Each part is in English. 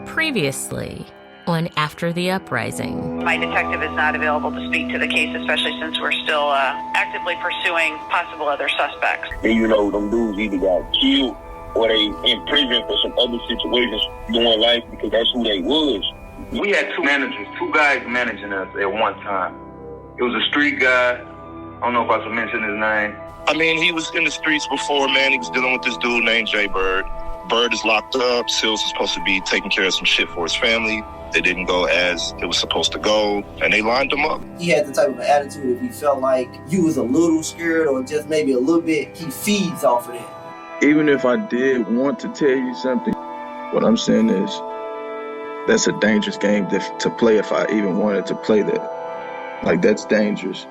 Previously on After the Uprising. My detective is not available to speak to the case, especially since we're still actively pursuing possible other suspects. And them dudes either got killed or they in prison for some other situations during life because that's who they was. We had two guys managing us at one time. It was a street guy. I don't know if I should mention his name. I mean, he was in the streets before, man. He was dealing with this dude named Jay Bird. Bird is locked up. Seals is supposed to be taking care of some shit for his family. They didn't go as it was supposed to go, and they lined him up. He had the type of attitude, if he felt like you was a little scared or just maybe a little bit, he feeds off of that. Even if I did want to tell you something, what I'm saying is that's a dangerous game to play if I even wanted to play that. Like, that's dangerous.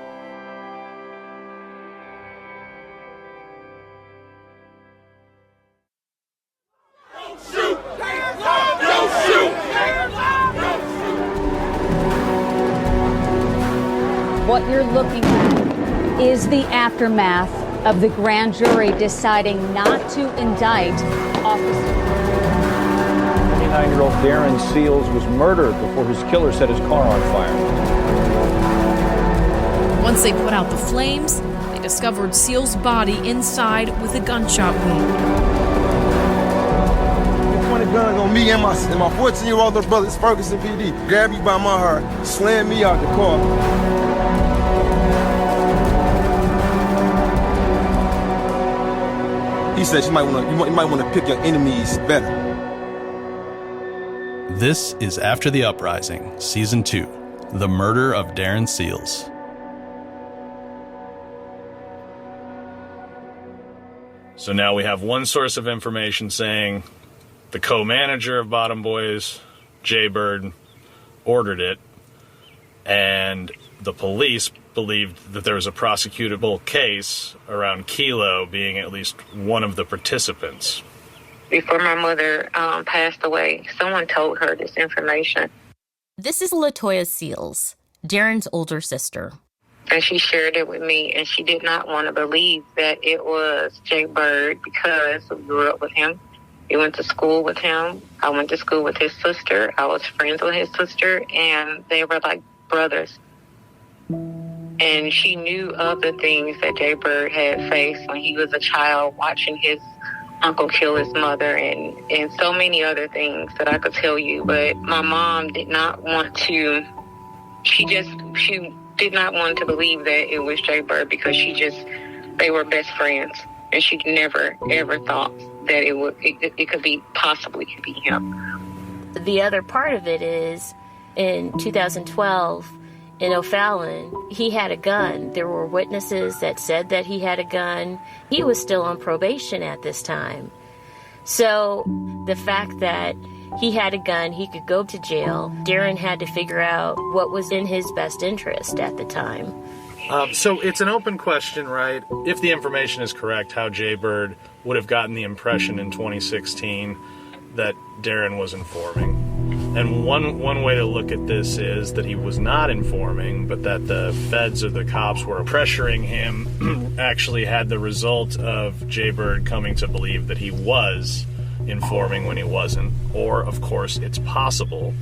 What you're looking at is the aftermath of the grand jury deciding not to indict Officer. 29-year-old Darren Seals was murdered before his killer set his car on fire. Once they put out the flames, they discovered Seals' body inside with a gunshot wound. He pointed a gun on me and my 14-year-old little brother, it's Ferguson PD. Grabbed me by my hair, slammed me out the car. He said you might want to pick your enemies better. This is After the Uprising, Season 2, The Murder of Darren Seals. So now we have one source of information saying the co-manager of Bottom Boys, Jay Bird, ordered it, and the police believed that there was a prosecutable case around Kilo being at least one of the participants. Before my mother passed away, someone told her this information. This is Latoya Seals, Darren's older sister. And she shared it with me, and she did not want to believe that it was Jay Bird because we grew up with him. We went to school with him. I went to school with his sister. I was friends with his sister, and they were like brothers. And she knew of the things that Jay Bird had faced when he was a child, watching his uncle kill his mother and so many other things that I could tell you. But my mom did not want to, she did not want to believe that it was Jay Bird because they were best friends. And she never, ever thought that it could possibly be him. The other part of it is in 2012, in O'Fallon, he had a gun. There were witnesses that said that he had a gun. He was still on probation at this time. So the fact that he had a gun, he could go to jail, Darren had to figure out what was in his best interest at the time. So it's an open question, right? If the information is correct, how Jay Bird would have gotten the impression in 2016 that Darren was informing. And one way to look at this is that he was not informing, but that the feds or the cops were pressuring him actually had the result of Jay Bird coming to believe that he was informing when he wasn't. Or, of course, it's possible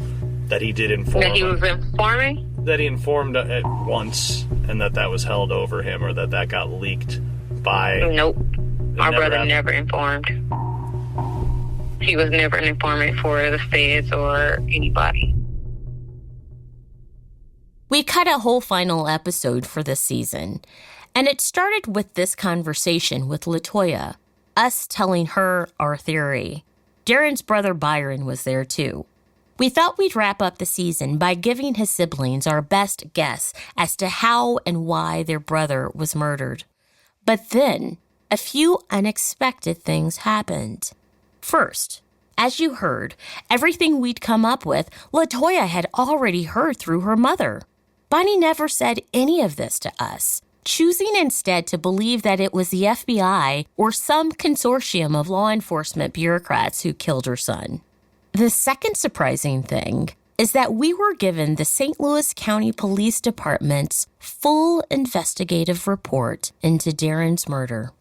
that he did inform. That he was informing? That he informed at once and that was held over him or that got leaked by... Nope. My brother never informed. He was never an informant for the feds or anybody. We cut a whole final episode for this season, and it started with this conversation with Latoya, us telling her our theory. Darren's brother Byron was there too. We thought we'd wrap up the season by giving his siblings our best guess as to how and why their brother was murdered. But then, a few unexpected things happened. First, as you heard, everything we'd come up with, Latoya had already heard through her mother. Bonnie never said any of this to us, choosing instead to believe that it was the FBI or some consortium of law enforcement bureaucrats who killed her son. The second surprising thing is that we were given the St. Louis County Police Department's full investigative report into Darren's murder.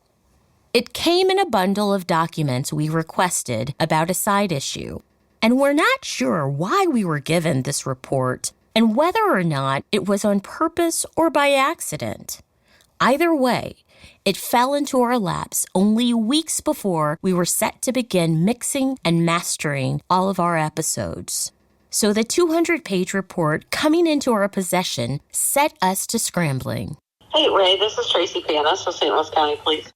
It came in a bundle of documents we requested about a side issue, And we're not sure why we were given this report and whether or not it was on purpose or by accident. Either way, it fell into our laps only weeks before we were set to begin mixing and mastering all of our episodes. So the 200-page report coming into our possession set us to scrambling. Hey, Ray, this is Tracy Panis with St. Louis County Police.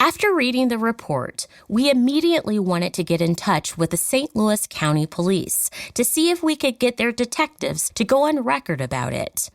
After reading the report, we immediately wanted to get in touch with the St. Louis County Police to see if we could get their detectives to go on record about it.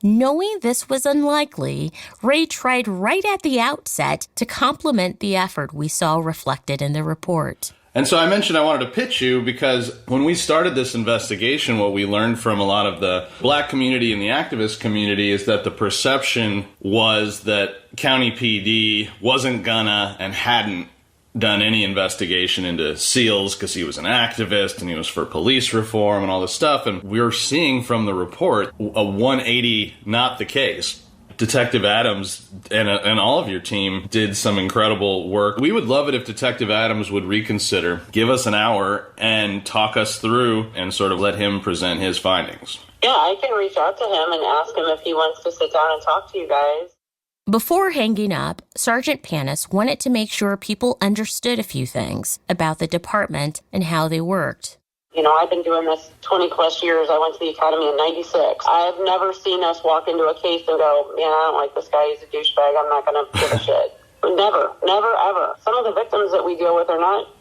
Knowing this was unlikely, Ray tried right at the outset to compliment the effort we saw reflected in the report. And so I mentioned I wanted to pitch you because when we started this investigation, what we learned from a lot of the Black community and the activist community is that the perception was that County PD wasn't gonna and hadn't done any investigation into Seals because he was an activist and he was for police reform and all this stuff. And we're seeing from the report a 180 not the case. Detective Adams and all of your team did some incredible work. We would love it if Detective Adams would reconsider, give us an hour, and talk us through and sort of let him present his findings. Yeah, I can reach out to him and ask him if he wants to sit down and talk to you guys. Before hanging up, Sergeant Panis wanted to make sure people understood a few things about the department and how they worked. You know, I've been doing this 20 plus years. I went to the academy in 96. I've never seen us walk into a case and go, man, I don't like this guy. He's a douchebag. I'm not going to give a shit. Never, ever. Some of the victims that we deal with are not,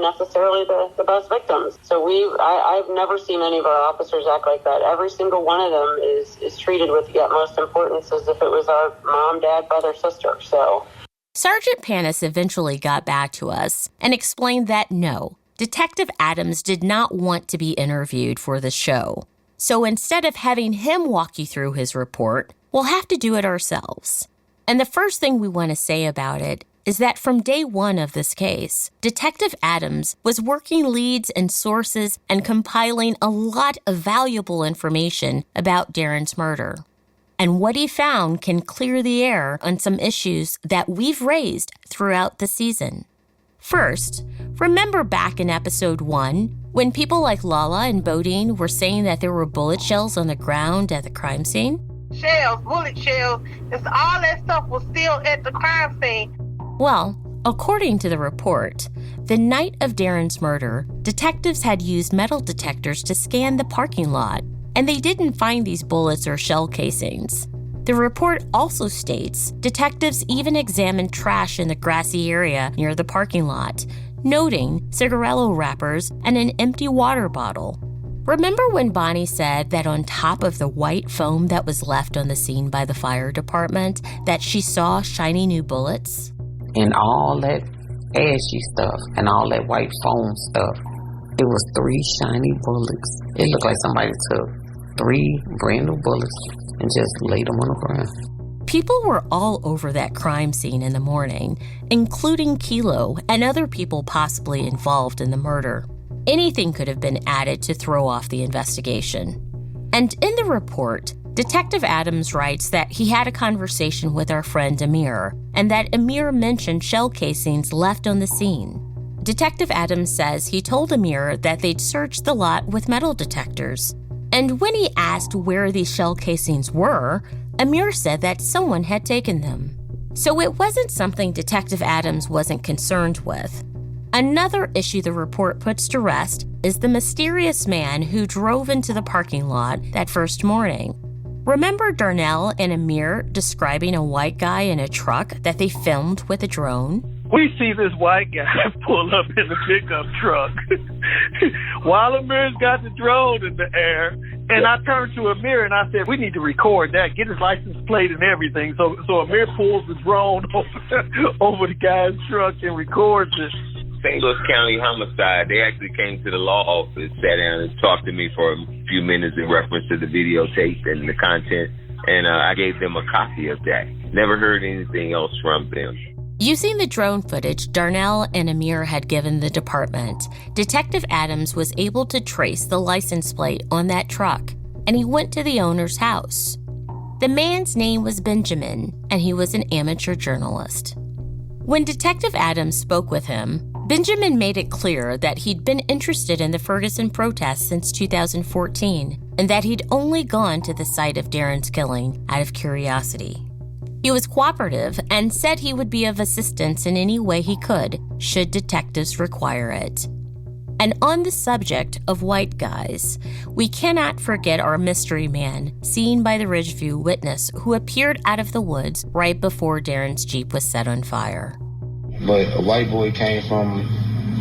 necessarily the best victims. So I've never seen any of our officers act like that. Every single one of them is treated with the utmost importance as if it was our mom, dad, brother, sister. So Sergeant Panis eventually got back to us and explained that no, Detective Adams did not want to be interviewed for the show. So instead of having him walk you through his report, we'll have to do it ourselves. And the first thing we want to say about it is that from day one of this case, Detective Adams was working leads and sources and compiling a lot of valuable information about Darren's murder. And what he found can clear the air on some issues that we've raised throughout the season. First, remember back in episode 1, when people like Lala and Bodine were saying that there were bullet shells on the ground at the crime scene? Shells, bullet shells, all that stuff was still at the crime scene. Well, according to the report, the night of Darren's murder, detectives had used metal detectors to scan the parking lot, and they didn't find these bullets or shell casings. The report also states detectives even examined trash in the grassy area near the parking lot, noting cigarillo wrappers and an empty water bottle. Remember when Bonnie said that on top of the white foam that was left on the scene by the fire department, that she saw shiny new bullets? And all that ashy stuff and all that white foam stuff, it was 3 shiny bullets. It looked like somebody took 3 brand new bullets and just laid them on the ground. People were all over that crime scene in the morning, including Kilo and other people possibly involved in the murder. Anything could have been added to throw off the investigation. And in the report, Detective Adams writes that he had a conversation with our friend Amir, and that Amir mentioned shell casings left on the scene. Detective Adams says he told Amir that they'd searched the lot with metal detectors. And when he asked where these shell casings were, Amir said that someone had taken them. So it wasn't something Detective Adams wasn't concerned with. Another issue the report puts to rest is the mysterious man who drove into the parking lot that first morning. Remember Darnell and Amir describing a white guy in a truck that they filmed with a drone? We see this white guy pull up in the pickup truck while Amir's got the drone in the air. And I turned to Amir and I said, we need to record that, get his license plate and everything. So Amir pulls the drone over the guy's truck and records it. St. Louis County Homicide, they actually came to the law office, sat down and talked to me for a few minutes in reference to the videotape and the content. And I gave them a copy of that. Never heard anything else from them. Using the drone footage Darnell and Amir had given the department, Detective Adams was able to trace the license plate on that truck, and he went to the owner's house. The man's name was Benjamin, and he was an amateur journalist. When Detective Adams spoke with him, Benjamin made it clear that he'd been interested in the Ferguson protests since 2014 and that he'd only gone to the site of Darren's killing out of curiosity. He was cooperative and said he would be of assistance in any way he could, should detectives require it. And on the subject of white guys, we cannot forget our mystery man, seen by the Ridgeview witness who appeared out of the woods right before Darren's Jeep was set on fire. But a white boy came from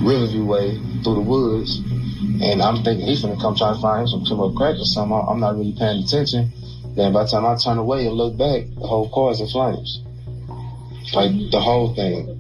Riverview way through the woods, and I'm thinking he's gonna come try to find him some Kimbo crack or something. I'm not really paying attention. Then by the time I turn away and look back, the whole car is in flames. Like, the whole thing.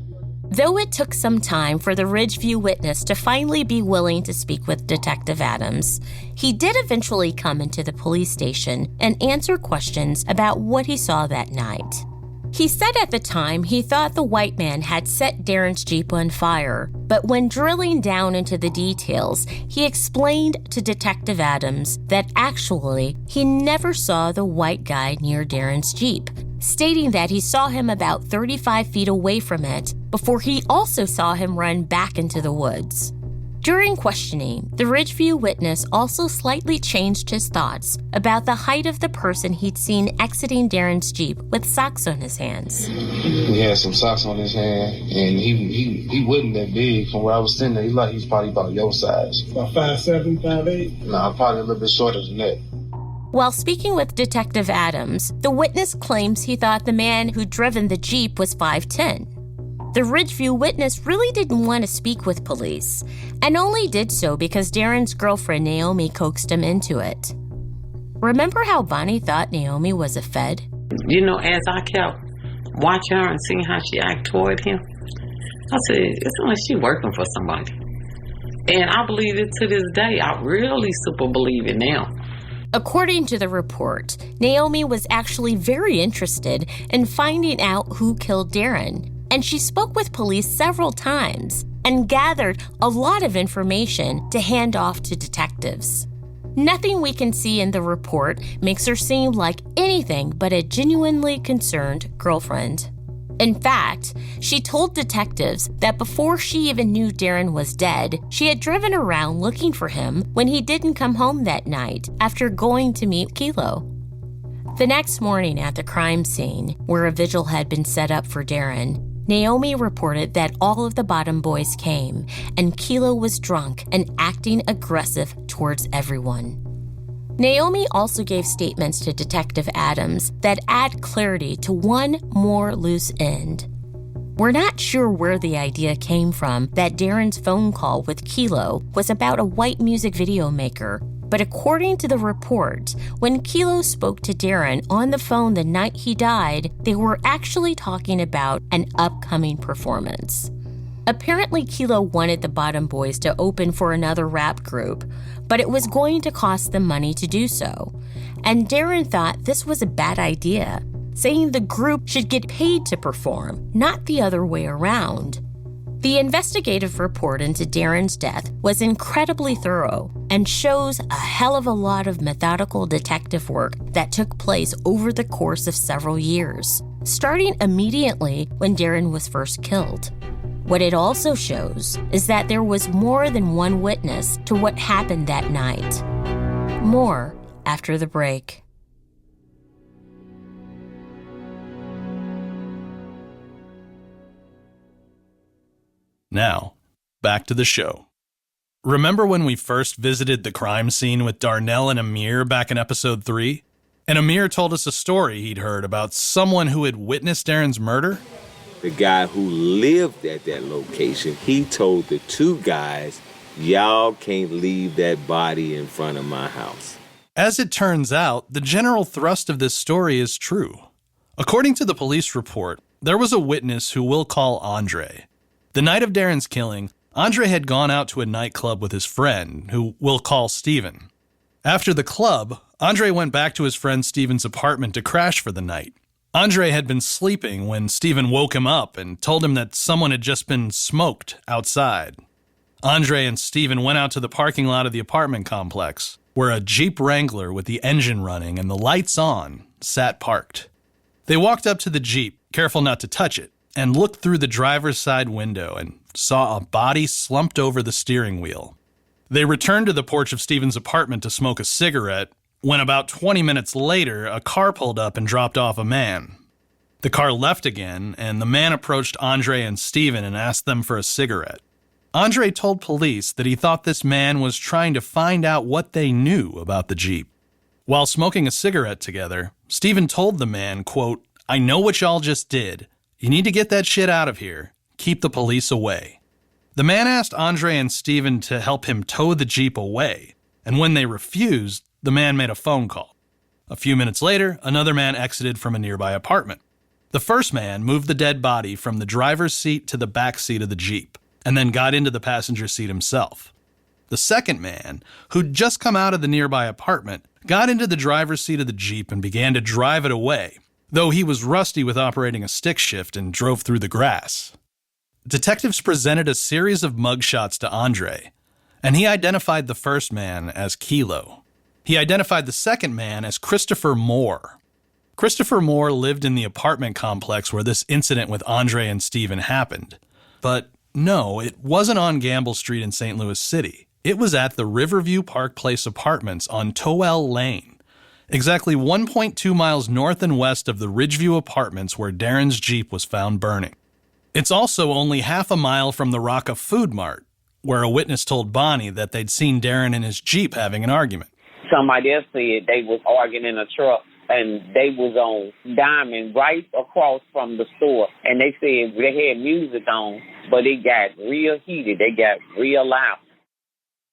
Though it took some time for the Ridgeview witness to finally be willing to speak with Detective Adams, he did eventually come into the police station and answer questions about what he saw that night. He said at the time he thought the white man had set Darren's Jeep on fire, but when drilling down into the details, he explained to Detective Adams that actually he never saw the white guy near Darren's Jeep, stating that he saw him about 35 feet away from it before he also saw him run back into the woods. During questioning, the Ridgeview witness also slightly changed his thoughts about the height of the person he'd seen exiting Darren's Jeep with socks on his hands. He had some socks on his hand, and he wasn't that big. From where I was sitting there, he's probably about your size. About 5'7", 5'8"? Nah, probably a little bit shorter than that. While speaking with Detective Adams, the witness claims he thought the man who'd driven the Jeep was 5'10". The Ridgeview witness really didn't want to speak with police, and only did so because Darren's girlfriend Naomi coaxed him into it. Remember how Bonnie thought Naomi was a Fed? You know, as I kept watching her and seeing how she acted toward him, I said, it's like she working for somebody. And I believe it to this day. I really super believe it now. According to the report, Naomi was actually very interested in finding out who killed Darren, and she spoke with police several times and gathered a lot of information to hand off to detectives. Nothing we can see in the report makes her seem like anything but a genuinely concerned girlfriend. In fact, she told detectives that before she even knew Darren was dead, she had driven around looking for him when he didn't come home that night after going to meet Kilo. The next morning at the crime scene, where a vigil had been set up for Darren, Naomi reported that all of the Bottom boys came, and Kilo was drunk and acting aggressive towards everyone. Naomi also gave statements to Detective Adams that add clarity to one more loose end. We're not sure where the idea came from that Darren's phone call with Kilo was about a white music video maker, but according to the report, when Kilo spoke to Darren on the phone the night he died, they were actually talking about an upcoming performance. Apparently, Kilo wanted the Bottom boys to open for another rap group, but it was going to cost them money to do so. And Darren thought this was a bad idea, saying the group should get paid to perform, not the other way around. The investigative report into Darren's death was incredibly thorough and shows a hell of a lot of methodical detective work that took place over the course of several years, starting immediately when Darren was first killed. What it also shows is that there was more than one witness to what happened that night. More after the break. Now, back to the show. Remember when we first visited the crime scene with Darnell and Amir back in episode 3? And Amir told us a story he'd heard about someone who had witnessed Darren's murder? The guy who lived at that location, he told the two guys, y'all can't leave that body in front of my house. As it turns out, the general thrust of this story is true. According to the police report, there was a witness who we'll call Andre. The night of Darren's killing, Andre had gone out to a nightclub with his friend, who we'll call Steven. After the club, Andre went back to his friend Steven's apartment to crash for the night. Andre had been sleeping when Steven woke him up and told him that someone had just been smoked outside. Andre and Steven went out to the parking lot of the apartment complex, where a Jeep Wrangler with the engine running and the lights on sat parked. They walked up to the Jeep, careful not to touch it, and looked through the driver's side window and saw a body slumped over the steering wheel. They returned to the porch of Stephen's apartment to smoke a cigarette when about 20 minutes later, a car pulled up and dropped off a man. The car left again, and the man approached Andre and Stephen and asked them for a cigarette. Andre told police that he thought this man was trying to find out what they knew about the Jeep. While smoking a cigarette together, Stephen told the man, quote, "I know what y'all just did. You need to get that shit out of here. Keep the police away." The man asked Andre and Stephen to help him tow the Jeep away, and when they refused, the man made a phone call. A few minutes later, another man exited from a nearby apartment. The first man moved the dead body from the driver's seat to the back seat of the Jeep, and then got into the passenger seat himself. The second man, who'd just come out of the nearby apartment, got into the driver's seat of the Jeep and began to drive it away, though he was rusty with operating a stick shift and drove through the grass. Detectives presented a series of mugshots to Andre, and he identified the first man as Kilo. He identified the second man as Christopher Moore. Christopher Moore lived in the apartment complex where this incident with Andre and Stephen happened. But no, it wasn't on Gamble Street in St. Louis City. It was at the Riverview Park Place Apartments on Towell Lane, exactly 1.2 miles north and west of the Ridgeview Apartments where Darren's Jeep was found burning. It's also only half a mile from the Rocca Food Mart, where a witness told Bonnie that they'd seen Darren and his Jeep having an argument. Somebody else said they was arguing in a truck, and they was on Diamond right across from the store. And they said they had music on, but it got real heated. They got real loud.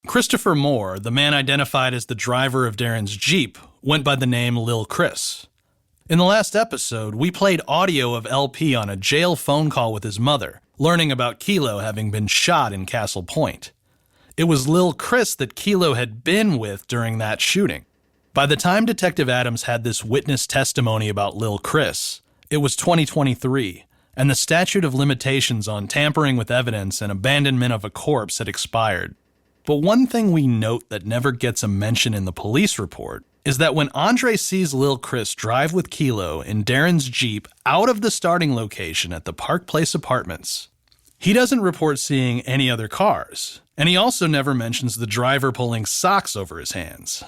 Christopher Moore, the man identified as the driver of Darren's Jeep, went by the name Lil Chris. In the last episode, we played audio of LP on a jail phone call with his mother, learning about Kilo having been shot in Castle Point. It was Lil Chris that Kilo had been with during that shooting. By the time Detective Adams had this witness testimony about Lil Chris, it was 2023, and the statute of limitations on tampering with evidence and abandonment of a corpse had expired. But one thing we note that never gets a mention in the police report is that when Andre sees Lil Chris drive with Kilo in Darren's Jeep out of the starting location at the Park Place Apartments, he doesn't report seeing any other cars, and he also never mentions the driver pulling socks over his hands.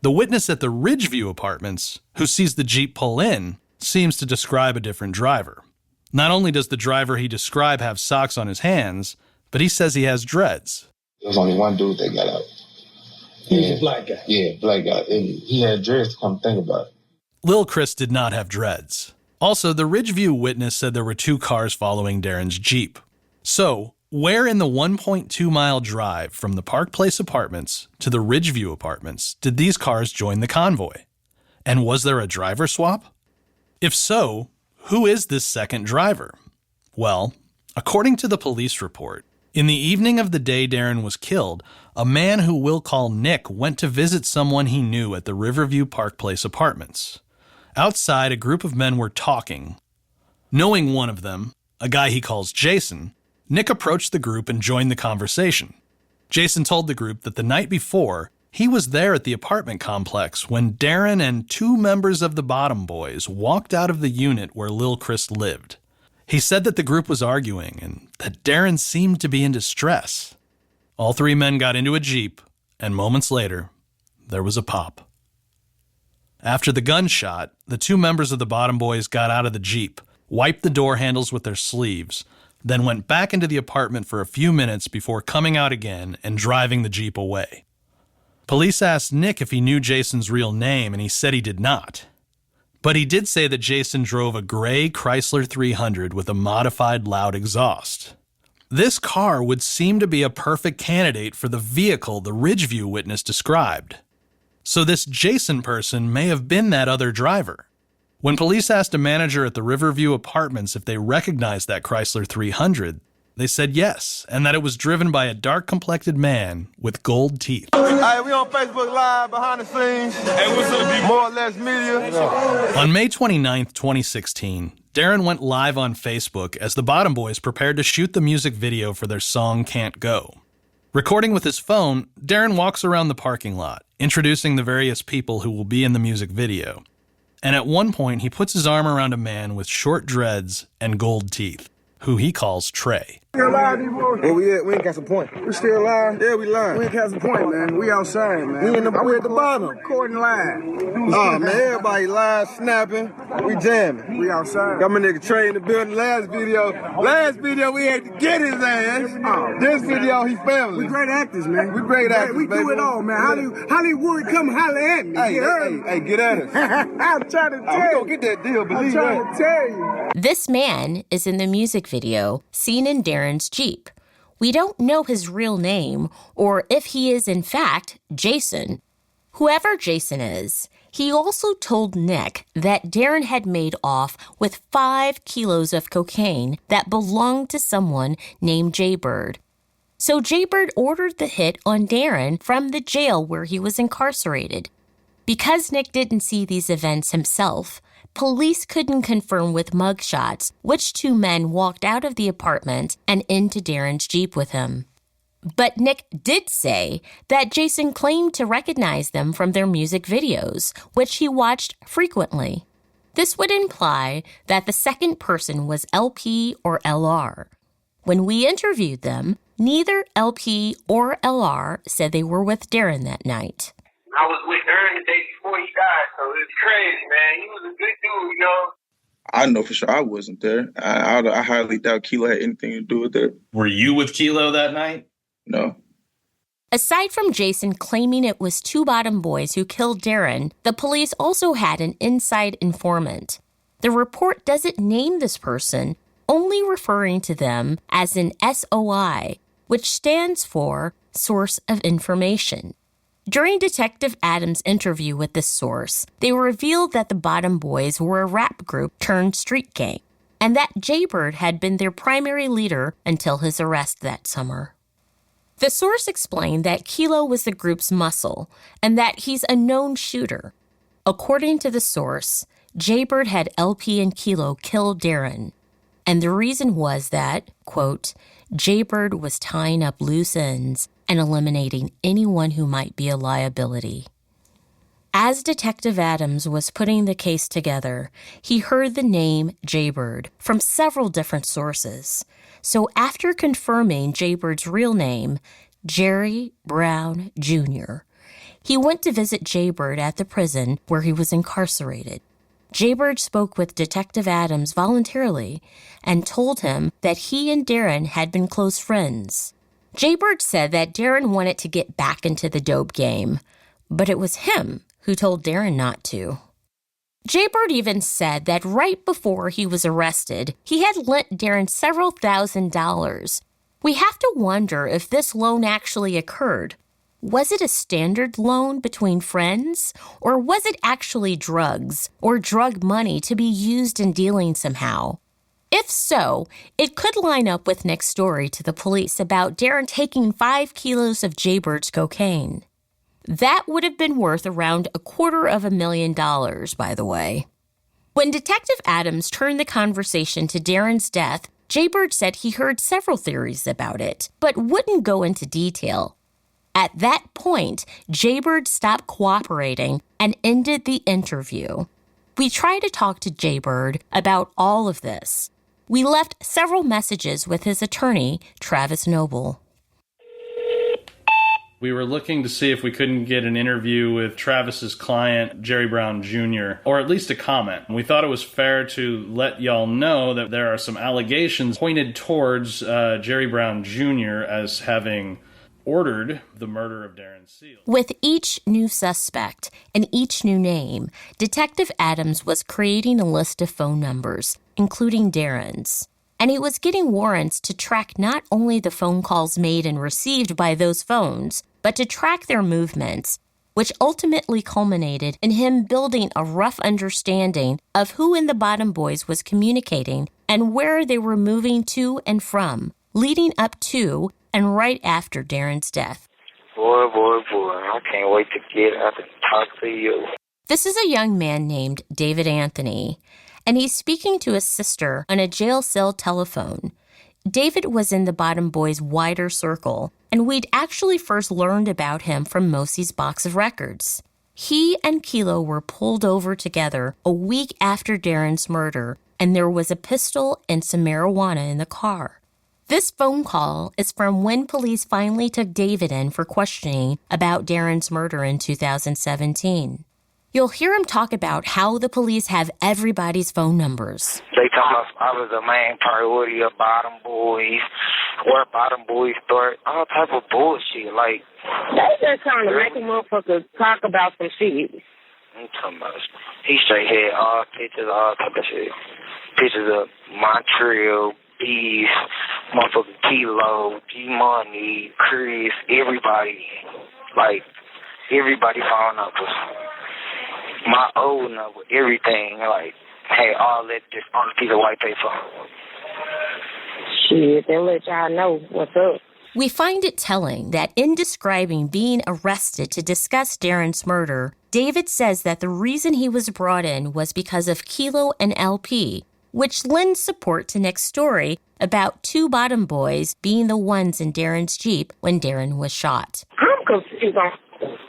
The witness at the Ridgeview Apartments, who sees the Jeep pull in, seems to describe a different driver. Not only does the driver he described have socks on his hands, but he says he has dreads. There was only one dude that got out. He was a black guy. Yeah, black guy. And he had dreads to come think about it. Lil Chris did not have dreads. Also, the Ridgeview witness said there were two cars following Darren's Jeep. So, where in the 1.2-mile drive from the Park Place Apartments to the Ridgeview Apartments did these cars join the convoy? And was there a driver swap? If so, who is this second driver? Well, according to the police report, in the evening of the day Darren was killed, a man who we'll call Nick went to visit someone he knew at the Riverview Park Place Apartments. Outside, a group of men were talking. Knowing one of them, a guy he calls Jason, Nick approached the group and joined the conversation. Jason told the group that the night before, he was there at the apartment complex when Darren and two members of the Bottom Boys walked out of the unit where Lil Chris lived. He said that the group was arguing and that Darren seemed to be in distress. All three men got into a Jeep, and moments later, there was a pop. After the gunshot, the two members of the Bottom Boys got out of the Jeep, wiped the door handles with their sleeves, then went back into the apartment for a few minutes before coming out again and driving the Jeep away. Police asked Nick if he knew Jason's real name, and he said he did not. But he did say that Jason drove a gray Chrysler 300 with a modified loud exhaust. This car would seem to be a perfect candidate for the vehicle the Ridgeview witness described. So this Jason person may have been that other driver. When police asked a manager at the Riverview Apartments if they recognized that Chrysler 300, they said yes, and that it was driven by a dark-complected man with gold teeth. Hey, we on Facebook Live, behind the scenes. Hey, what's up, More or Less Media. On May 29th, 2016, Darren went live on Facebook as the Bottom Boys prepared to shoot the music video for their song Can't Go. Recording with his phone, Darren walks around the parking lot, introducing the various people who will be in the music video. And at one point, he puts his arm around a man with short dreads and gold teeth, who he calls Trey. Still alive, D-boy? Where we at? We ain't got some point. We still alive? Yeah, we live. We ain't got some point, man. We outside, man. We at the bottom. Recording live. Oh, man, everybody live, snapping. We jamming. We outside. Got my nigga Trey in the building. Last video, we had to get his ass. This video, he family. We great actors, man. We great actors, we do it all, man. Hollywood, come holler at me. Hey, get at us. I'm trying to tell you. We gonna get that deal, believe me. I'm trying to tell you. This man is in the music video, seen in Darren's Jeep. We don't know his real name or if he is in fact Jason. Whoever Jason is, he also told Nick that Darren had made off with 5 kilos of cocaine that belonged to someone named Jaybird. So Jaybird ordered the hit on Darren from the jail where he was incarcerated. Because Nick didn't see these events himself, police couldn't confirm with mugshots which 2 men walked out of the apartment and into Darren's Jeep with him. But Nick did say that Jason claimed to recognize them from their music videos, which he watched frequently. This would imply that the second person was LP or LR. When we interviewed them, neither LP or LR said they were with Darren that night. I was with Darren the day before he died, so it's crazy, man. He was a good dude, you know. I know for sure I wasn't there. I highly doubt Kilo had anything to do with it. Were you with Kilo that night? No. Aside from Jason claiming it was 2 bottom boys who killed Darren, the police also had an inside informant. The report doesn't name this person, only referring to them as an SOI, which stands for Source of Information. During Detective Adams' interview with this source, they revealed that the Bottom Boys were a rap group turned street gang, and that Jaybird had been their primary leader until his arrest that summer. The source explained that Kilo was the group's muscle, and that he's a known shooter. According to the source, Jaybird had LP and Kilo kill Darren, and the reason was that, quote, Jaybird was tying up loose ends and eliminating anyone who might be a liability. As Detective Adams was putting the case together, he heard the name Jaybird from several different sources. So after confirming Jaybird's real name, Jerry Brown Jr., he went to visit Jaybird at the prison where he was incarcerated. Jaybird spoke with Detective Adams voluntarily and told him that he and Darren had been close friends. Jaybird said that Darren wanted to get back into the dope game, but it was him who told Darren not to. Jaybird even said that right before he was arrested, he had lent Darren several $1,000s. We have to wonder if this loan actually occurred. Was it a standard loan between friends, or was it actually drugs or drug money to be used in dealing somehow? If so, it could line up with Nick's story to the police about Darren taking 5 kilos of Jaybird's cocaine. That would have been worth around $250,000, by the way. When Detective Adams turned the conversation to Darren's death, Jaybird said he heard several theories about it, but wouldn't go into detail. At that point, Jaybird stopped cooperating and ended the interview. We tried to talk to Jaybird about all of this. We left several messages with his attorney, Travis Noble. We were looking to see if we couldn't get an interview with Travis's client, Jerry Brown Jr., or at least a comment. We thought it was fair to let y'all know that there are some allegations pointed towards Jerry Brown Jr. as having ordered the murder of Darren Seals. With each new suspect and each new name, Detective Adams was creating a list of phone numbers, including Darren's. And he was getting warrants to track not only the phone calls made and received by those phones, but to track their movements, which ultimately culminated in him building a rough understanding of who in the Bottom Boys was communicating and where they were moving to and from, leading up to and right after Darren's death. Boy, I can't wait to get out and talk to you. This is a young man named David Anthony, and he's speaking to his sister on a jail cell telephone. David was in the Bottom Boys' wider circle, and we'd actually first learned about him from Mosey's box of records. He and Kilo were pulled over together a week after Darren's murder, and there was a pistol and some marijuana in the car. This phone call is from when police finally took David in for questioning about Darren's murder in 2017. You'll hear him talk about how the police have everybody's phone numbers. They told us I was the main priority of Bottom Boys, where Bottom Boys start, all type of bullshit. Like, They just trying to make a motherfucker talk about some shit. I'm talking about, he straight had all pictures, all type of shit. Pictures of Montreal, Beef, motherfucking Kilo, G-Money, Chris, everybody. Like, everybody phone numbers. My old number, everything, like, hey, all that just on a piece of white paper. Shit, they'll let y'all know what's up. We find it telling that in describing being arrested to discuss Darren's murder, David says that the reason he was brought in was because of Kilo and LP, which lends support to Nick's story about two Bottom Boys being the ones in Darren's Jeep when Darren was shot. I'm confused on...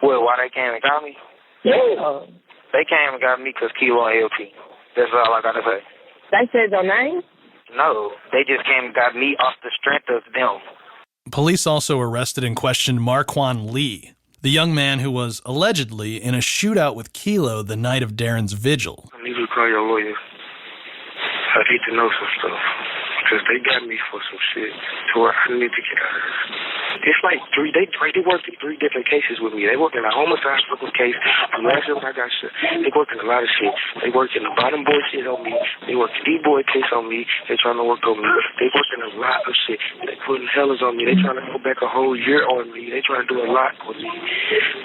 Well, why they came and got me? Yeah. They came and got me because Kilo and LP. That's all I gotta say. They said your name? No, they just came and got me off the strength of them. Police also arrested and questioned Marquand Lee, the young man who was allegedly in a shootout with Kilo the night of Darren's vigil. I need to call your lawyer. I need to know some stuff. Because they got me for some shit to where I need to get out of this. It's like they worked in 3 different cases with me. They worked in a homicide case. The last time I got shit, they worked in a lot of shit. They worked in the Bottom Boy shit on me. They worked the D-Boy case on me. They trying to work on me. They worked in a lot of shit. They putting hellers on me. They trying to go back a whole year on me. They trying to do a lot with me.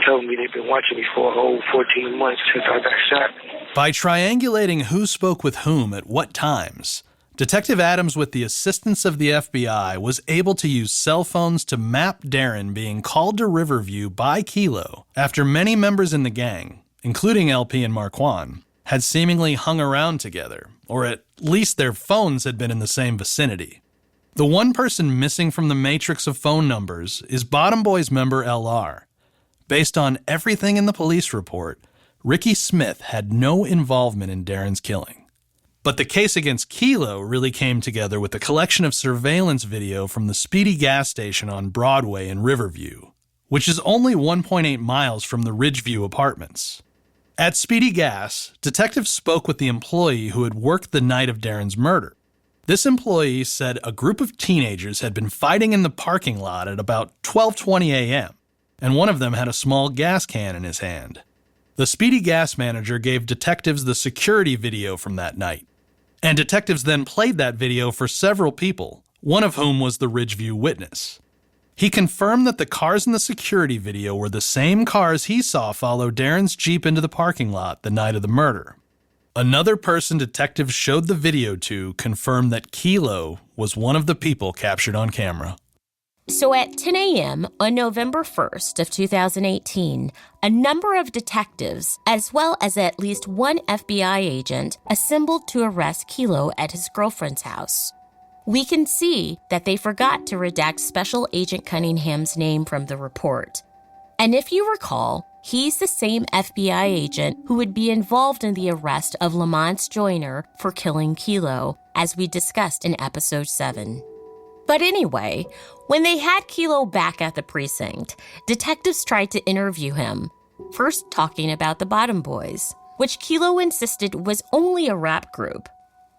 Telling me they've been watching me for a whole 14 months since I got shot. By triangulating who spoke with whom at what times, Detective Adams, with the assistance of the FBI, was able to use cell phones to map Darren being called to Riverview by Kilo after many members in the gang, including LP and Marquand, had seemingly hung around together, or at least their phones had been in the same vicinity. The one person missing from the matrix of phone numbers is Bottom Boys member LR. Based on everything in the police report, Ricky Smith had no involvement in Darren's killing. But the case against Kilo really came together with a collection of surveillance video from the Speedy gas station on Broadway in Riverview, which is only 1.8 miles from the Ridgeview apartments. At Speedy Gas, detectives spoke with the employee who had worked the night of Darren's murder. This employee said a group of teenagers had been fighting in the parking lot at about 12:20 a.m., and one of them had a small gas can in his hand. The Speedy Gas manager gave detectives the security video from that night, and detectives then played that video for several people, one of whom was the Ridgeview witness. He confirmed that the cars in the security video were the same cars he saw follow Darren's Jeep into the parking lot the night of the murder. Another person detectives showed the video to confirmed that Kilo was one of the people captured on camera. So at 10 a.m. on November 1st of 2018, a number of detectives, as well as at least one FBI agent, assembled to arrest Kilo at his girlfriend's house. We can see that they forgot to redact Special Agent Cunningham's name from the report. And if you recall, he's the same FBI agent who would be involved in the arrest of Lamont Joyner for killing Kilo, as we discussed in episode 7. But anyway, when they had Kilo back at the precinct, detectives tried to interview him, first talking about the Bottom Boys, which Kilo insisted was only a rap group.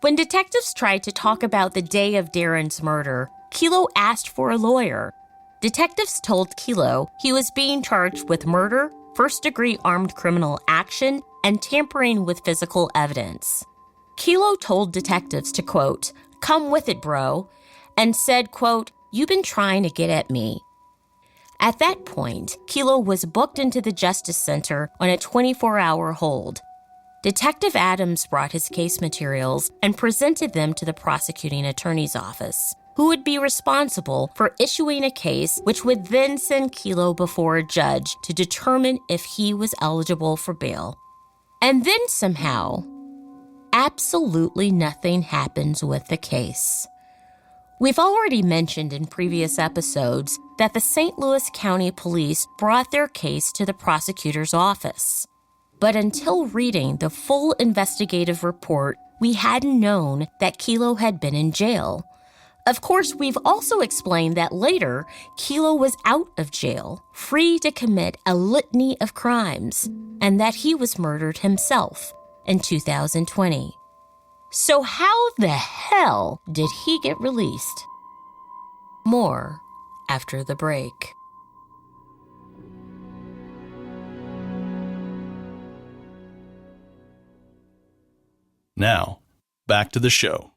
When detectives tried to talk about the day of Darren's murder, Kilo asked for a lawyer. Detectives told Kilo he was being charged with murder, first-degree armed criminal action, and tampering with physical evidence. Kilo told detectives to, quote, "Come with it, bro," and said, quote, "You've been trying to get at me." At that point, Kilo was booked into the Justice Center on a 24-hour hold. Detective Adams brought his case materials and presented them to the prosecuting attorney's office, who would be responsible for issuing a case which would then send Kilo before a judge to determine if he was eligible for bail. And then somehow, absolutely nothing happens with the case. We've already mentioned in previous episodes that the St. Louis County Police brought their case to the prosecutor's office. But until reading the full investigative report, we hadn't known that Kilo had been in jail. Of course, we've also explained that later, Kilo was out of jail, free to commit a litany of crimes, and that he was murdered himself in 2020. So how the hell did he get released? More after the break. Now, back to the show.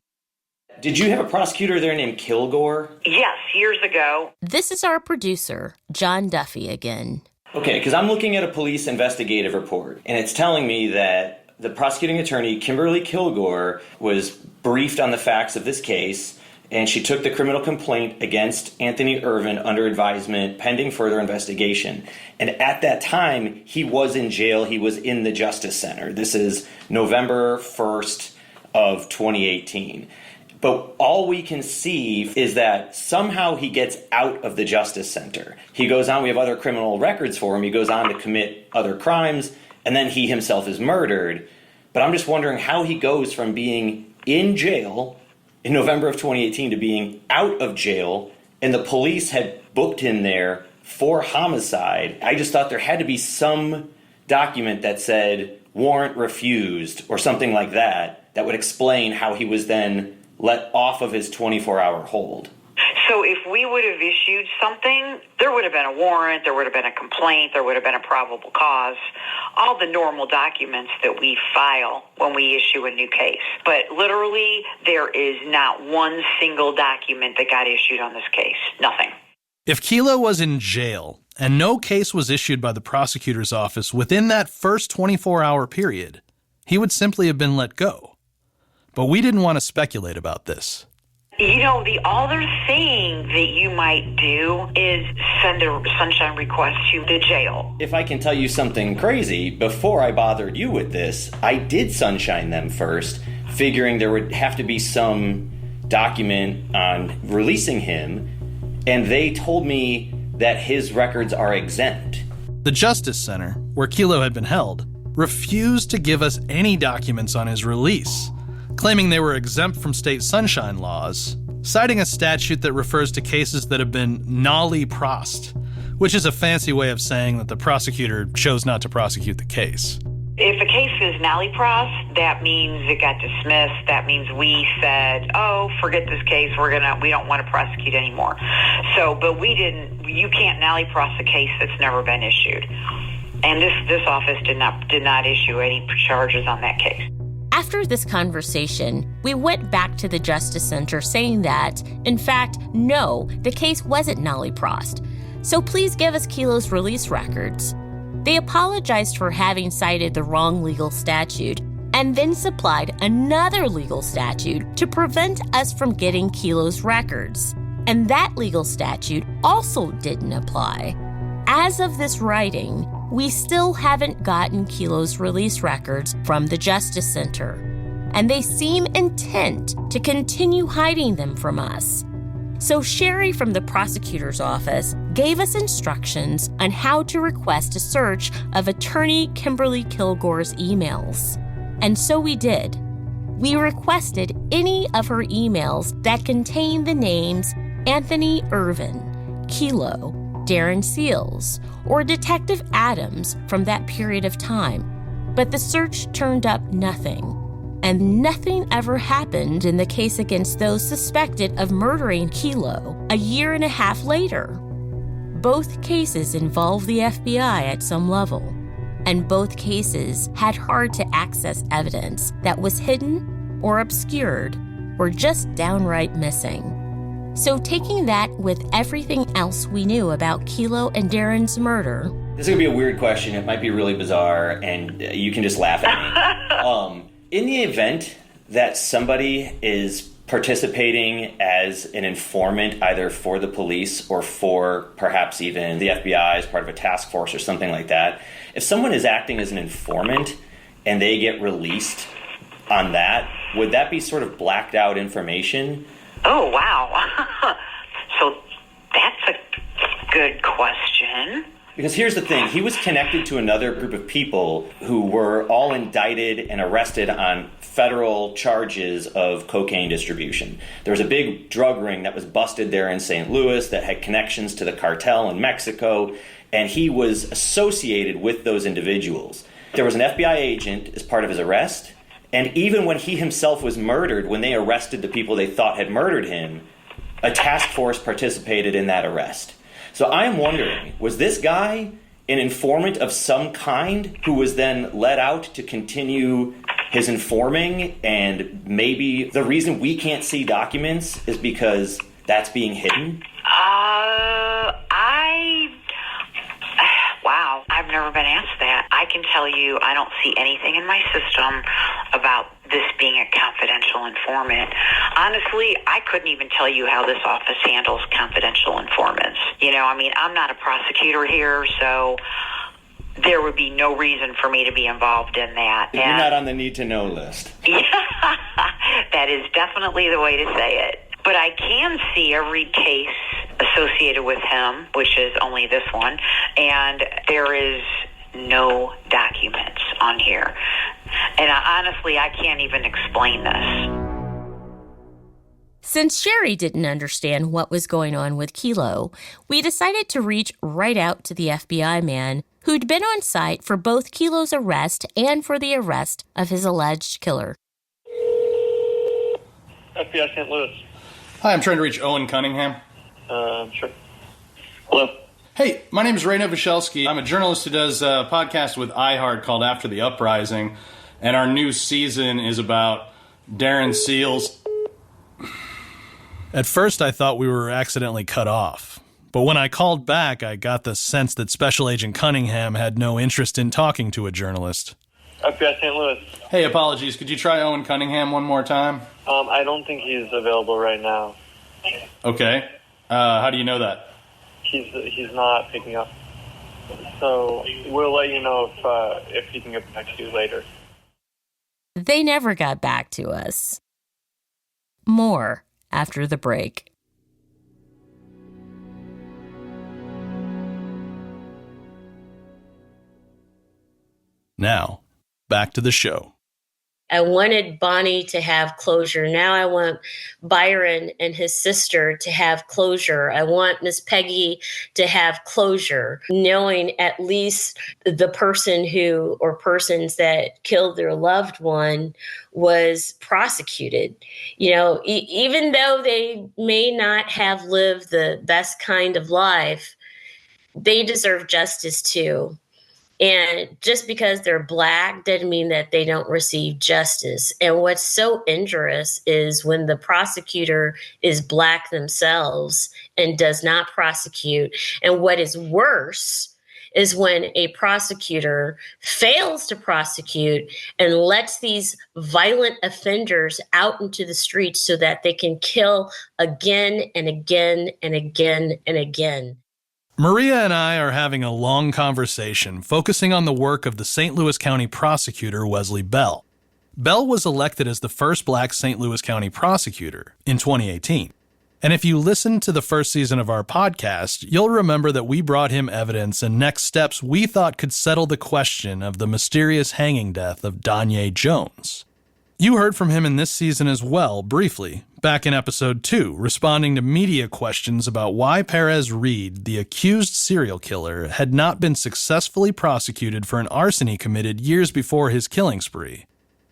Did you have a prosecutor there named Kilgore? Yes, years ago. This is our producer, John Duffy, again. Okay, because I'm looking at a police investigative report, and it's telling me that the prosecuting attorney, Kimberly Kilgore, was briefed on the facts of this case, and she took the criminal complaint against Anthony Irvin under advisement pending further investigation. And at that time, he was in jail. He was in the Justice Center. This is November 1st of 2018. But all we can see is that somehow he gets out of the Justice Center. He goes on, we have other criminal records for him. He goes on to commit other crimes, and then he himself is murdered. But I'm just wondering how he goes from being in jail in November of 2018 to being out of jail, and the police had booked him there for homicide. I just thought there had to be some document that said warrant refused or something like that that would explain how he was then let off of his 24-hour hold. So if we would have issued something, there would have been a warrant, there would have been a complaint, there would have been a probable cause, all the normal documents that we file when we issue a new case. But literally, there is not one single document that got issued on this case. Nothing. If Kilo was in jail and no case was issued by the prosecutor's office within that first 24-hour period, he would simply have been let go. But we didn't want to speculate about this. You know, the other thing that you might do is send a sunshine request to the jail. If I can tell you something crazy, before I bothered you with this, I did sunshine them first, figuring there would have to be some document on releasing him, and they told me that his records are exempt. The Justice Center, where Kilo had been held, refused to give us any documents on his release, claiming they were exempt from state sunshine laws, citing a statute that refers to cases that have been nolli prost, which is a fancy way of saying that the prosecutor chose not to prosecute the case. If a case is nolli prost, that means it got dismissed. That means we said, oh, forget this case. We don't want to prosecute anymore. So, but you can't nolli prost a case that's never been issued. And this office did not issue any charges on that case. After this conversation, we went back to the Justice Center saying that, in fact, no, the case wasn't nolli prost. So please give us Kilo's release records. They apologized for having cited the wrong legal statute and then supplied another legal statute to prevent us from getting Kilo's records. And that legal statute also didn't apply. As of this writing, we still haven't gotten Kilo's release records from the Justice Center, and they seem intent to continue hiding them from us. So Sherry from the prosecutor's office gave us instructions on how to request a search of attorney Kimberly Kilgore's emails. And so we did. We requested any of her emails that contained the names Anthony Irvin, Kilo, Darren Seals, or Detective Adams from that period of time. But the search turned up nothing. And nothing ever happened in the case against those suspected of murdering Kilo a year and a half later. Both cases involved the FBI at some level, and both cases had hard-to-access evidence that was hidden or obscured or just downright missing. So taking that with everything else we knew about Kilo and Darren's murder... This is going to be a weird question. It might be really bizarre, and you can just laugh at me. In the event that somebody is participating as an informant either for the police or for perhaps even the FBI as part of a task force or something like that, if someone is acting as an informant and they get released on that, would that be sort of blacked out information? Oh, wow. So that's a good question. Because here's the thing, he was connected to another group of people who were all indicted and arrested on federal charges of cocaine distribution. There was a big drug ring that was busted there in St. Louis that had connections to the cartel in Mexico, and he was associated with those individuals. There was an FBI agent as part of his arrest, and even when he himself was murdered, when they arrested the people they thought had murdered him, a task force participated in that arrest. So I am wondering, was this guy an informant of some kind who was then let out to continue his informing, and maybe the reason we can't see documents is because that's being hidden? Wow, I've never been asked that. I can tell you I don't see anything in my system about this being a confidential informant. Honestly, I couldn't even tell you how this office handles confidential informants. I'm not a prosecutor here, so there would be no reason for me to be involved in that. You're not on the need-to-know list. That is definitely the way to say it. But I can see every case associated with him, which is only this one, and there is no documents on here. And honestly, I can't even explain this. Since Sherry didn't understand what was going on with Kilo, we decided to reach right out to the FBI man who'd been on site for both Kilo's arrest and for the arrest of his alleged killer. FBI St. Louis. Hi, I'm trying to reach Owen Cunningham. Sure. Hello. Hey, my name is Ray Novoselsky. I'm a journalist who does a podcast with iHeart called After the Uprising, and our new season is about Darren Seals. At first, I thought we were accidentally cut off. But when I called back, I got the sense that Special Agent Cunningham had no interest in talking to a journalist. FBI St. Louis. Hey, apologies. Could you try Owen Cunningham one more time? I don't think he's available right now. Okay. How do you know that? He's not picking up. So we'll let you know if he can get back to you later. They never got back to us. More after the break. Now, back to the show. I wanted Bonnie to have closure. Now I want Byron and his sister to have closure. I want Miss Peggy to have closure, knowing at least the person who or persons that killed their loved one was prosecuted. Even though they may not have lived the best kind of life, they deserve justice too. And just because they're Black doesn't mean that they don't receive justice. And what's so injurious is when the prosecutor is Black themselves and does not prosecute. And what is worse is when a prosecutor fails to prosecute and lets these violent offenders out into the streets so that they can kill again and again and again and again. Maria and I are having a long conversation focusing on the work of the St. Louis County prosecutor, Wesley Bell. Bell was elected as the first Black St. Louis County prosecutor in 2018. And if you listen to the first season of our podcast, you'll remember that we brought him evidence and next steps we thought could settle the question of the mysterious hanging death of Danye Jones. You heard from him in this season as well, briefly, back in episode 2, responding to media questions about why Perez Reed, the accused serial killer, had not been successfully prosecuted for an arson he committed years before his killing spree.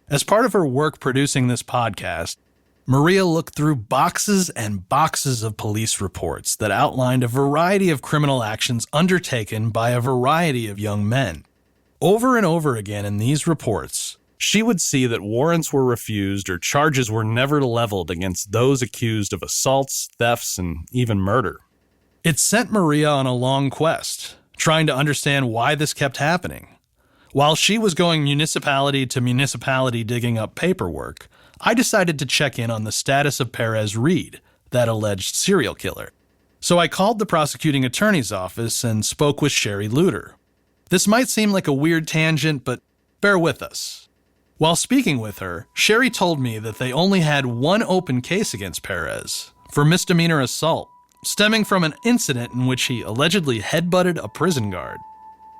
As part of her work producing this podcast, Maria looked through boxes and boxes of police reports that outlined a variety of criminal actions undertaken by a variety of young men. Over and over again in these reports, she would see that warrants were refused or charges were never leveled against those accused of assaults, thefts, and even murder. It sent Maria on a long quest, trying to understand why this kept happening. While she was going municipality to municipality digging up paperwork, I decided to check in on the status of Perez Reed, that alleged serial killer. So I called the prosecuting attorney's office and spoke with Sherry Luter. This might seem like a weird tangent, but bear with us. While speaking with her, Sherry told me that they only had one open case against Perez for misdemeanor assault, stemming from an incident in which he allegedly headbutted a prison guard.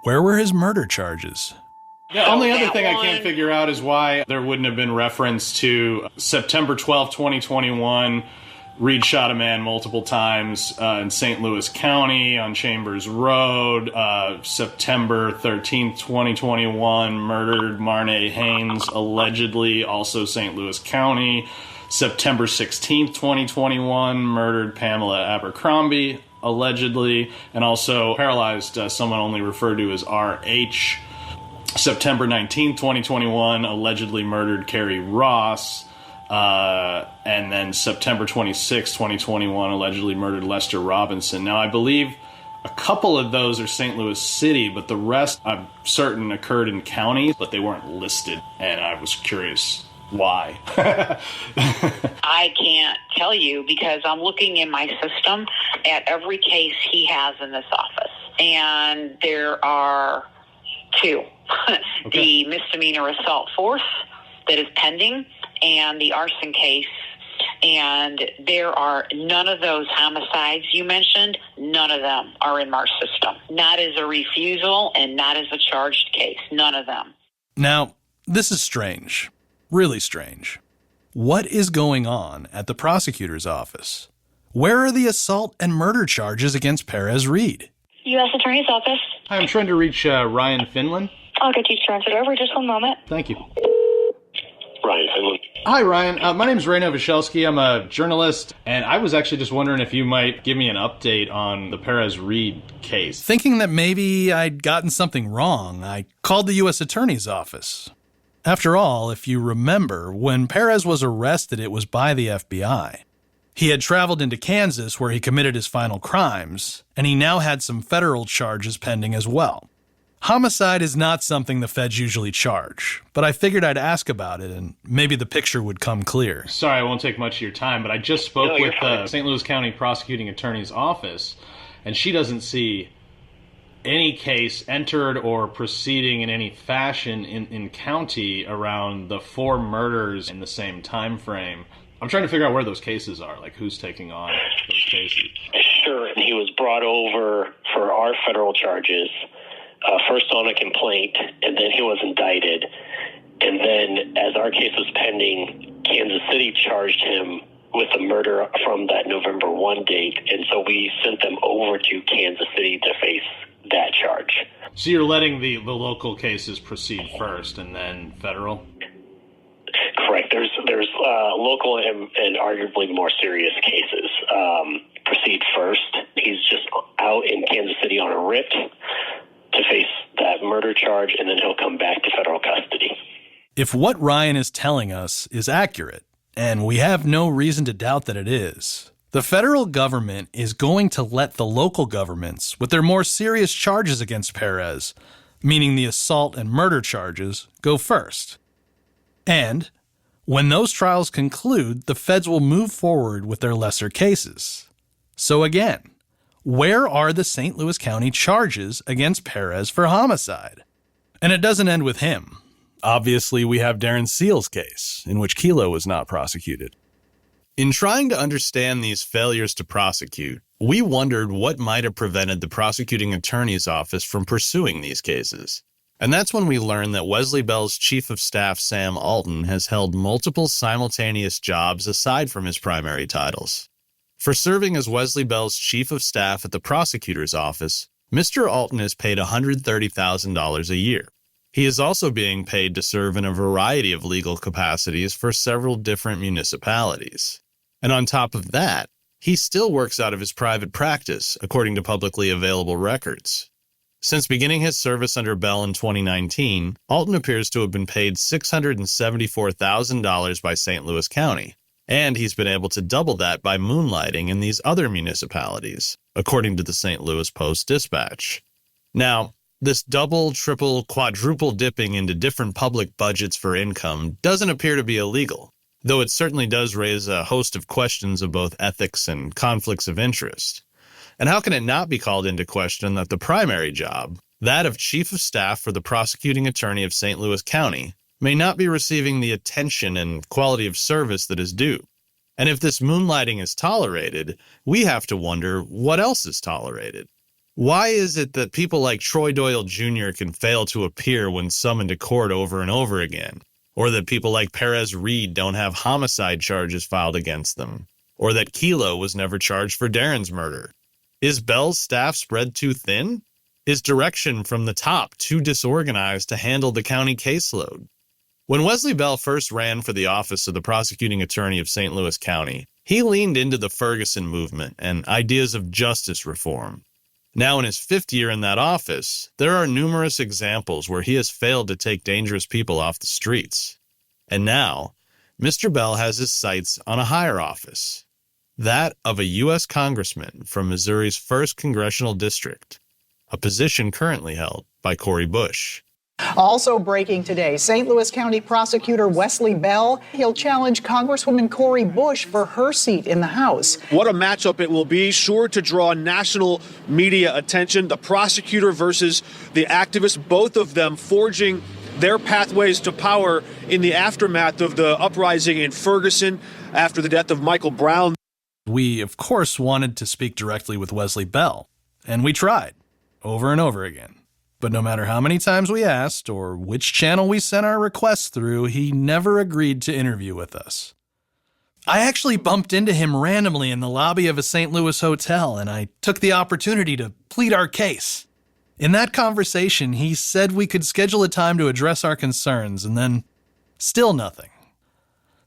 Where were his murder charges? The only other thing I can't figure out is why there wouldn't have been reference to September 12, 2021. Reed shot a man multiple times in St. Louis County on Chambers Road. September 13th, 2021, murdered Marnay Haynes, allegedly, also St. Louis County. September 16th, 2021, murdered Pamela Abercrombie, allegedly, and also paralyzed someone only referred to as RH. September 19th, 2021, allegedly murdered Carrie Ross. And then September 26, 2021, allegedly murdered Lester Robinson. Now, I believe a couple of those are St. Louis City, but the rest, I'm certain, occurred in counties, but they weren't listed, and I was curious why. I can't tell you because I'm looking in my system at every case he has in this office, and there are two. The misdemeanor assault force that is pending, and the arson case, and there are none of those homicides you mentioned, none of them are in our system. Not as a refusal and not as a charged case, none of them. Now, this is strange, really strange. What is going on at the prosecutor's office? Where are the assault and murder charges against Perez Reed? U.S. Attorney's Office. Hi, I'm trying to reach Ryan Finland. I'll get you transferred over. Just one moment. Thank you. Ryan Finland. Hi, Ryan. My name's Ray Novoselsky. I'm a journalist, and I was actually just wondering if you might give me an update on the Perez Reed case. Thinking that maybe I'd gotten something wrong, I called the U.S. Attorney's Office. After all, if you remember, when Perez was arrested, it was by the FBI. He had traveled into Kansas where he committed his final crimes, and he now had some federal charges pending as well. Homicide is not something the feds usually charge, but I figured I'd ask about it and maybe the picture would come clear. Sorry, I won't take much of your time, but I just spoke with the St. Louis County Prosecuting Attorney's Office, and she doesn't see any case entered or proceeding in any fashion in county around the 4 murders in the same time frame. I'm trying to figure out where those cases are, like who's taking on those cases. Sure, and he was brought over for our federal charges, first on a complaint, and then he was indicted. And then as our case was pending, Kansas City charged him with a murder from that November 1 date, and so we sent them over to Kansas City to face that charge. So you're letting the local cases proceed first and then federal? Correct. There's local and arguably more serious cases proceed first. He's just out in Kansas City on a writ to face that murder charge, and then he'll come back to federal custody. If what Ryan is telling us is accurate, and we have no reason to doubt that it is, the federal government is going to let the local governments, with their more serious charges against Perez, meaning the assault and murder charges, go first. And when those trials conclude, the feds will move forward with their lesser cases. So again, where are the St. Louis County charges against Perez for homicide? And it doesn't end with him. Obviously, we have Darren Seals' case, in which Kilo was not prosecuted. In trying to understand these failures to prosecute, we wondered what might have prevented the prosecuting attorney's office from pursuing these cases. And that's when we learned that Wesley Bell's chief of staff, Sam Alton, has held multiple simultaneous jobs aside from his primary titles. For serving as Wesley Bell's chief of staff at the prosecutor's office, Mr. Alton is paid $130,000 a year. He is also being paid to serve in a variety of legal capacities for several different municipalities. And on top of that, he still works out of his private practice, according to publicly available records. Since beginning his service under Bell in 2019, Alton appears to have been paid $674,000 by St. Louis County, and he's been able to double that by moonlighting in these other municipalities, according to the St. Louis Post-Dispatch. Now, this double, triple, quadruple dipping into different public budgets for income doesn't appear to be illegal, though it certainly does raise a host of questions of both ethics and conflicts of interest. And how can it not be called into question that the primary job, that of chief of staff for the prosecuting attorney of St. Louis County, may not be receiving the attention and quality of service that is due? And if this moonlighting is tolerated, we have to wonder what else is tolerated. Why is it that people like Troy Doyle Jr. can fail to appear when summoned to court over and over again? Or that people like Perez Reed don't have homicide charges filed against them? Or that Kilo was never charged for Darren's murder? Is Bell's staff spread too thin? Is direction from the top too disorganized to handle the county caseload? When Wesley Bell first ran for the office of the prosecuting attorney of St. Louis County, he leaned into the Ferguson movement and ideas of justice reform. Now in his 5th year in that office, there are numerous examples where he has failed to take dangerous people off the streets. And now, Mr. Bell has his sights on a higher office, that of a U.S. congressman from Missouri's 1st Congressional District, a position currently held by Cori Bush. Also breaking today, St. Louis County Prosecutor Wesley Bell. He'll challenge Congresswoman Cori Bush for her seat in the House. What a matchup it will be, sure to draw national media attention. The prosecutor versus the activist, both of them forging their pathways to power in the aftermath of the uprising in Ferguson after the death of Michael Brown. We, of course, wanted to speak directly with Wesley Bell, and we tried over and over again. But no matter how many times we asked or which channel we sent our requests through, he never agreed to interview with us. I actually bumped into him randomly in the lobby of a St. Louis hotel, and I took the opportunity to plead our case. In that conversation, he said we could schedule a time to address our concerns, and then still nothing.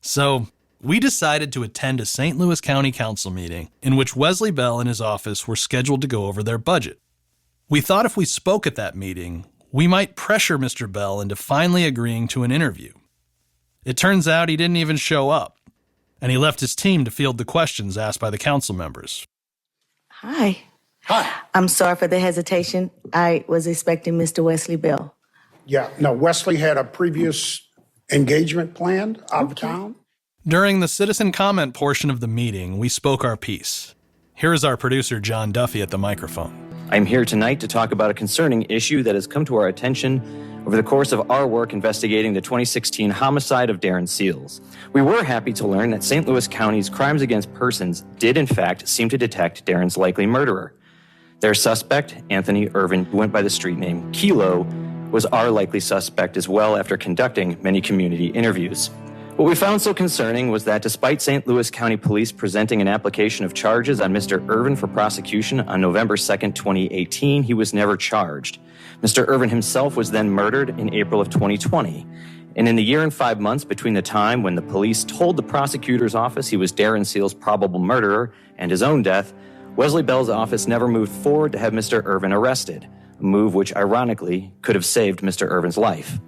So we decided to attend a St. Louis County Council meeting in which Wesley Bell and his office were scheduled to go over their budget. We thought if we spoke at that meeting, we might pressure Mr. Bell into finally agreeing to an interview. It turns out he didn't even show up, and he left his team to field the questions asked by the council members. Hi. Hi. I'm sorry for the hesitation. I was expecting Mr. Wesley Bell. Yeah, no, Wesley had a previous engagement planned out of town. During the citizen comment portion of the meeting, we spoke our piece. Here is our producer, John Duffy, at the microphone. I'm here tonight to talk about a concerning issue that has come to our attention over the course of our work investigating the 2016 homicide of Darren Seals. We were happy to learn that St. Louis County's crimes against persons did in fact seem to detect Darren's likely murderer. Their suspect, Anthony Irvin, who went by the street name Kilo, was our likely suspect as well after conducting many community interviews. What we found so concerning was that despite St. Louis County Police presenting an application of charges on Mr. Irvin for prosecution on November 2nd, 2018, he was never charged. Mr. Irvin himself was then murdered in April of 2020. And in the year and 5 months between the time when the police told the prosecutor's office he was Darren Seals' probable murderer and his own death, Wesley Bell's office never moved forward to have Mr. Irvin arrested, a move which ironically could have saved Mr. Irvin's life.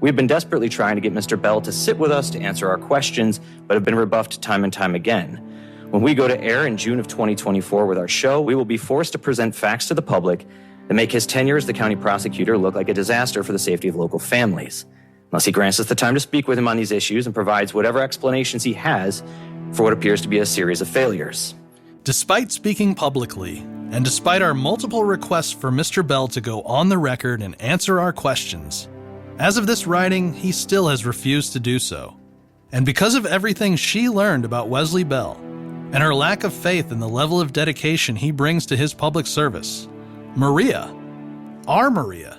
We've been desperately trying to get Mr. Bell to sit with us to answer our questions, but have been rebuffed time and time again. When we go to air in June of 2024 with our show, we will be forced to present facts to the public that make his tenure as the county prosecutor look like a disaster for the safety of local families. Unless he grants us the time to speak with him on these issues and provides whatever explanations he has for what appears to be a series of failures. Despite speaking publicly, and despite our multiple requests for Mr. Bell to go on the record and answer our questions, as of this writing, he still has refused to do so. And because of everything she learned about Wesley Bell and her lack of faith in the level of dedication he brings to his public service, Maria, our Maria,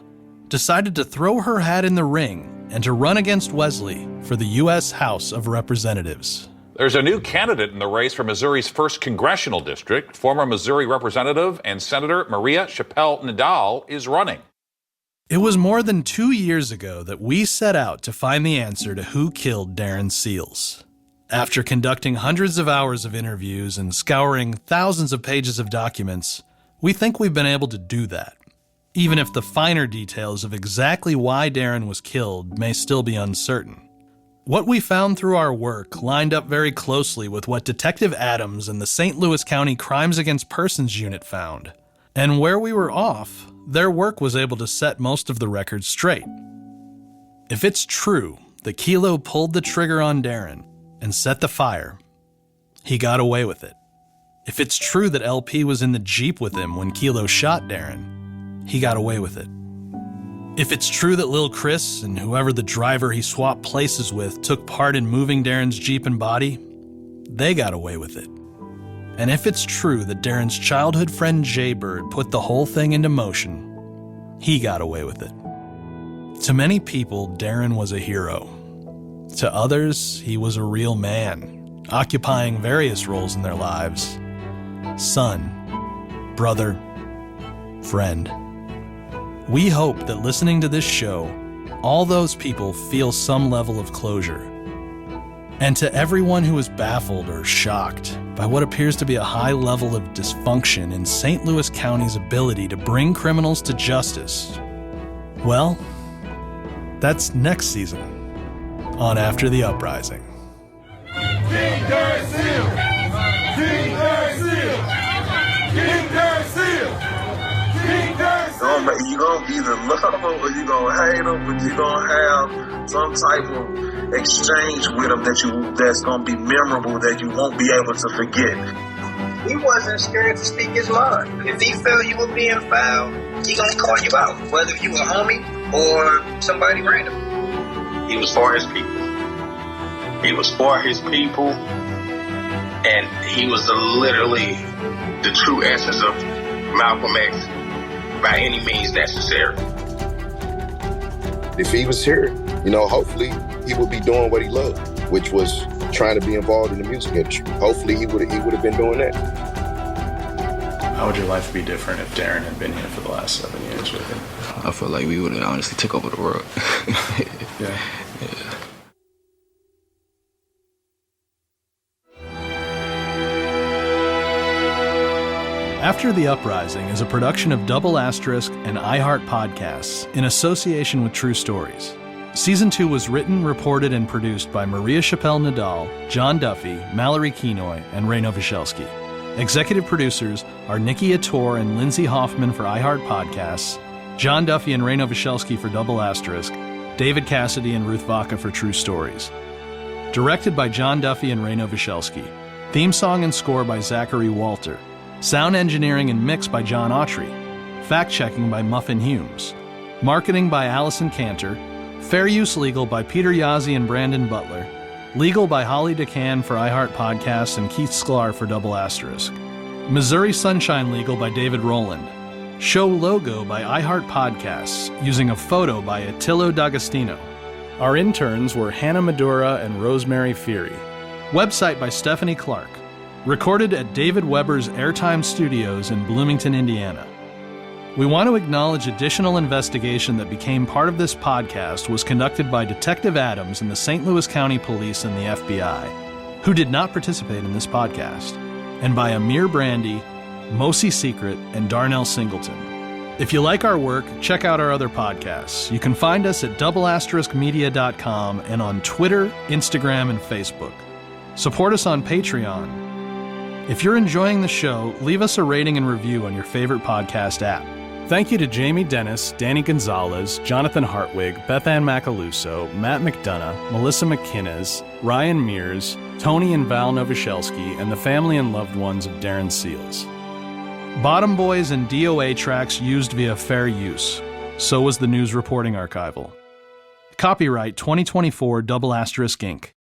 decided to throw her hat in the ring and to run against Wesley for the U.S. House of Representatives. There's a new candidate in the race for Missouri's 1st Congressional District. Former Missouri Representative and Senator Maria Chappelle-Nadal is running. It was more than 2 years ago that we set out to find the answer to who killed Darren Seals. After conducting hundreds of hours of interviews and scouring thousands of pages of documents, we think we've been able to do that, even if the finer details of exactly why Darren was killed may still be uncertain. What we found through our work lined up very closely with what Detective Adams and the St. Louis County Crimes Against Persons Unit found. And where we were off, their work was able to set most of the records straight. If it's true that Kilo pulled the trigger on Darren and set the fire, he got away with it. If it's true that LP was in the Jeep with him when Kilo shot Darren, he got away with it. If it's true that Lil Chris and whoever the driver he swapped places with took part in moving Darren's Jeep and body, they got away with it. And if it's true that Darren's childhood friend Jaybird put the whole thing into motion, he got away with it. To many people, Darren was a hero. To others, he was a real man, occupying various roles in their lives: son, brother, friend. We hope that listening to this show, all those people feel some level of closure. And to everyone who is baffled or shocked by what appears to be a high level of dysfunction in St. Louis County's ability to bring criminals to justice, well, that's next season on After the Uprising. King Darren Seals! King Darren Seals! King Darren Seals! King Darren Seals! You're going to either love him or you're going to hate him, but you're going to have some type of exchange with him that's going to be memorable, that you won't be able to forget. He wasn't scared to speak his mind. If he felt you were being foul, he going to call you out, whether you a homie or somebody random. He was for his people. He was for his people, and he was literally the true essence of Malcolm X by any means necessary. If he was here, hopefully he would be doing what he loved, which was trying to be involved in the music industry. Hopefully he would have been doing that. How would your life be different if Darren had been here for the last 7 years with him? I feel like we would have honestly took over the world. Yeah. After the Uprising is a production of Double Asterisk and iHeart Podcasts in association with True Stories. Season 2 was written, reported, and produced by Maria Chappelle-Nadal, John Duffy, Mallory Kenoy, and Ray Novoselsky. Executive producers are Nikki Ator and Lindsay Hoffman for iHeart Podcasts, John Duffy and Ray Novoselsky for Double Asterisk, David Cassidy and Ruth Vaca for True Stories. Directed by John Duffy and Ray Novoselsky. Theme song and score by Zachary Walter. Sound engineering and mix by John Autry. Fact-checking by Muffin Humes. Marketing by Allison Cantor. Fair Use Legal by Peter Yazzie and Brandon Butler. Legal by Holly DeCann for iHeart Podcasts and Keith Sklar for Double Asterisk. Missouri Sunshine Legal by David Rowland. Show logo by iHeart Podcasts using a photo by Attilio D'Agostino. Our interns were Hannah Madura and Rosemary Feary. Website by Stephanie Clark. Recorded at David Weber's Airtime Studios in Bloomington, Indiana. We want to acknowledge additional investigation that became part of this podcast was conducted by Detective Adams and the St. Louis County Police and the FBI, who did not participate in this podcast, and by Amir Brandy, Mosi Secret, and Darnell Singleton. If you like our work, check out our other podcasts. You can find us at doubleasteriskmedia.com and on Twitter, Instagram, and Facebook. Support us on Patreon. If you're enjoying the show, leave us a rating and review on your favorite podcast app. Thank you to Jamie Dennis, Danny Gonzalez, Jonathan Hartwig, Bethann Macaluso, Matt McDonough, Melissa McInnes, Ryan Mears, Tony and Val Novoselsky, and the family and loved ones of Darren Seals. Bottom Boys and DOA tracks used via fair use. So was the news reporting archival. Copyright 2024 Double Asterisk Inc.